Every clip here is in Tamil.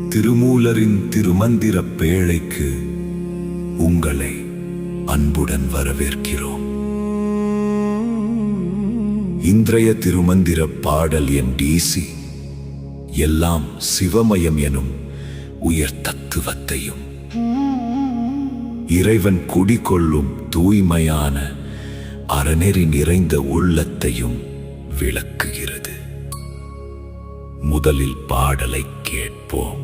திருமூலரின் திருமந்திர பேழைக்கு உங்களை அன்புடன் வரவேற்கிறோம். இன்றைய திருமந்திர பாடல் என் டிசி எல்லாம் சிவமயம் எனும் உயர் தத்துவத்தையும் இறைவன் குடிகொள்ளும் தூய்மையான அறநெறி நிறைந்த உள்ளத்தையும் விளக்குகிறது. முதலில் பாடலை கேட்போம்.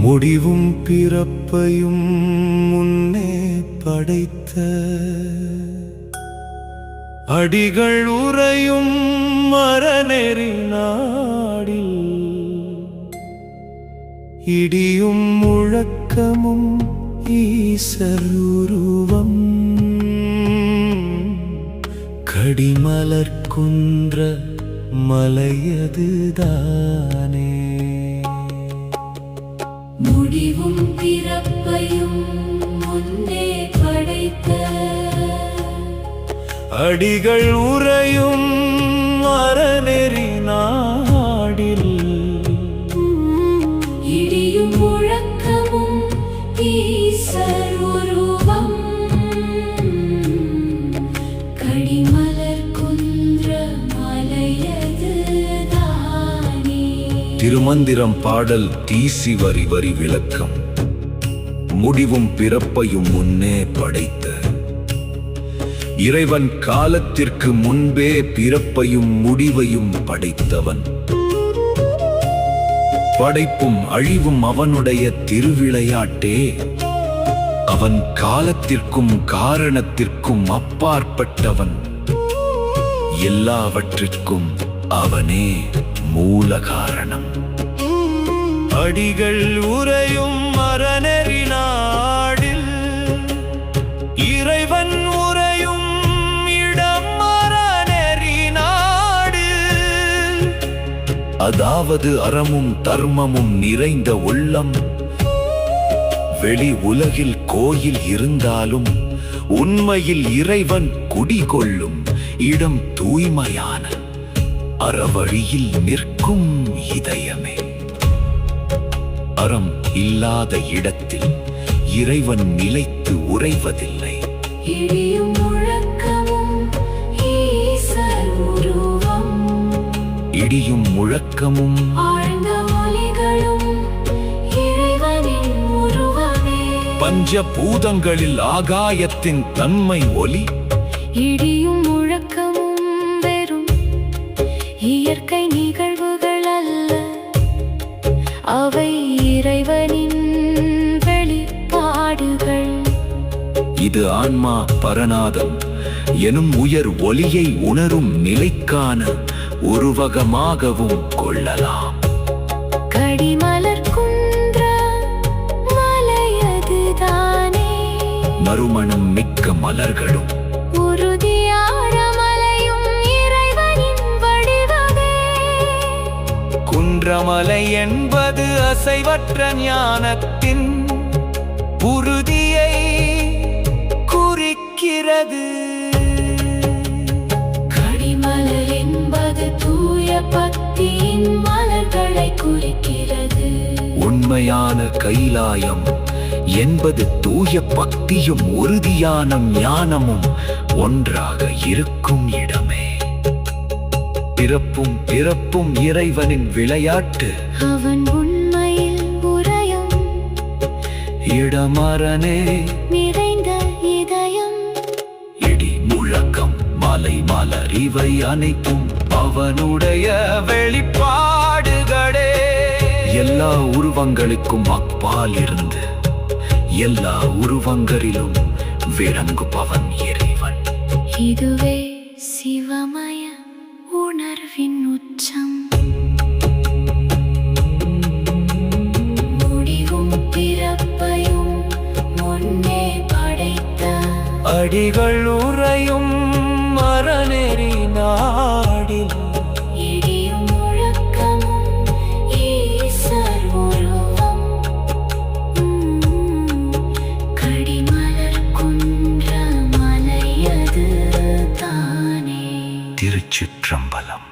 முடிவும் பிறப்பையும் முன்னே படைத்த அடிகள் உறையும் அறநெறி நாடில் இடியும் முழக்கமும் ஈசர் உருவம் கடிமலர் குன்ற மலையதுதானே. முடிவும் பிறப்பையும் முன்னே படைத்த அடிகள் உறையும் அறநெறி நாடில் இடியும் முழக்கமும் ஈசர் உருவம் கடிமலர் குன்ற மலையதுதானே. திருமந்திரம் பாடல் டிசி வரி வரி விளக்கம். முடிவும் பிறப்பையும் முன்னே படைத்த இறைவன் காலத்திற்கு முன்பே பிறப்பையும் முடிவையும் படைத்தவன். படைப்பும் அழிவும் அவனுடைய திருவிளையாட்டே. அவன் காலத்திற்கும் காரணத்திற்கும் அப்பாற்பட்டவன். எல்லாவற்றிற்கும் அவனே மூல காரணம். அடிகள் உறையும் அறநெறி நாடில் இறைவன் உறையும் இடம் அறநெறி நாடு. அதாவது அறமும் தர்மமும் நிறைந்த உள்ளம். வெளி உலகில் கோயில் இருந்தாலும் உண்மையில் இறைவன் குடிகொள்ளும் இடம் தூய்மையான அறவழியில் நிற்கும் இதயமே. அறம் இல்லாத இடத்தில் இறைவன் நிலைத்து உறைவதில்லை. இடியும் முழக்கமும் ஈசர் உருவம் இடியும் முழக்கமும் ஆழ்ந்த ஒலிகளும் இறைவனின் உருவமே. பஞ்சபூதங்களில் ஆகாயத்தின் தன்மை ஒலி. இடியும் முழக்கமும் வெறும் இயற்கை நிகழ்வுகள் அல்ல, அவை இறைவனின் வெளிப்பாடுகள். இது ஆன்மா பரநாதம் எனும் உயர் ஒலியை உணரும் நிலைக்கான உருவகமாகவும் கொள்ளலாம். கடிமலர் குன்ற மலையதுதானே. நறுமணம் மிக்க மலர்களும் உறுதியான மலையும் இறைவனின் வடிவமே. குன்றமலை என்பது அசைவற்ற ஞானத்தின் உறுதியை குறிக்கிறது. கடிமலர் என்பது தூய பக்தியின் மலர்களை குறிக்கிறது. உண்மையான கைலாயம் என்பது தூய பக்தியும் உறுதியான ஞானமும் ஒன்றாக இருக்கும் இடமே. பிறப்பும் பிறப்பும் இறைவனின் விளையாட்டு. அவன் உண்மையில் உறையும் இடமரனே நிறைந்த இதயம். இடி முழக்கம் மலை மலர் இவை அனைத்தும் அவனுடைய வெளிப்பாடுகளே. எல்லா உருவங்களுக்கும் அப்பால் இருந்து எல்லா உருவங்களிலும் விளங்குபவன் இறைவன். இதுவே சிவமய உணர்வின் உச்சம். முடிவும் பிறப்பையும் முன்னே படைத்த அடிகள் உறையும் அறநெறி நாடில் இடியும் முழக்கமும் ஈசர் உருவம் கடிமலர் குன்ற மலையதுதானே. திருச்சிற்றம்பலம்.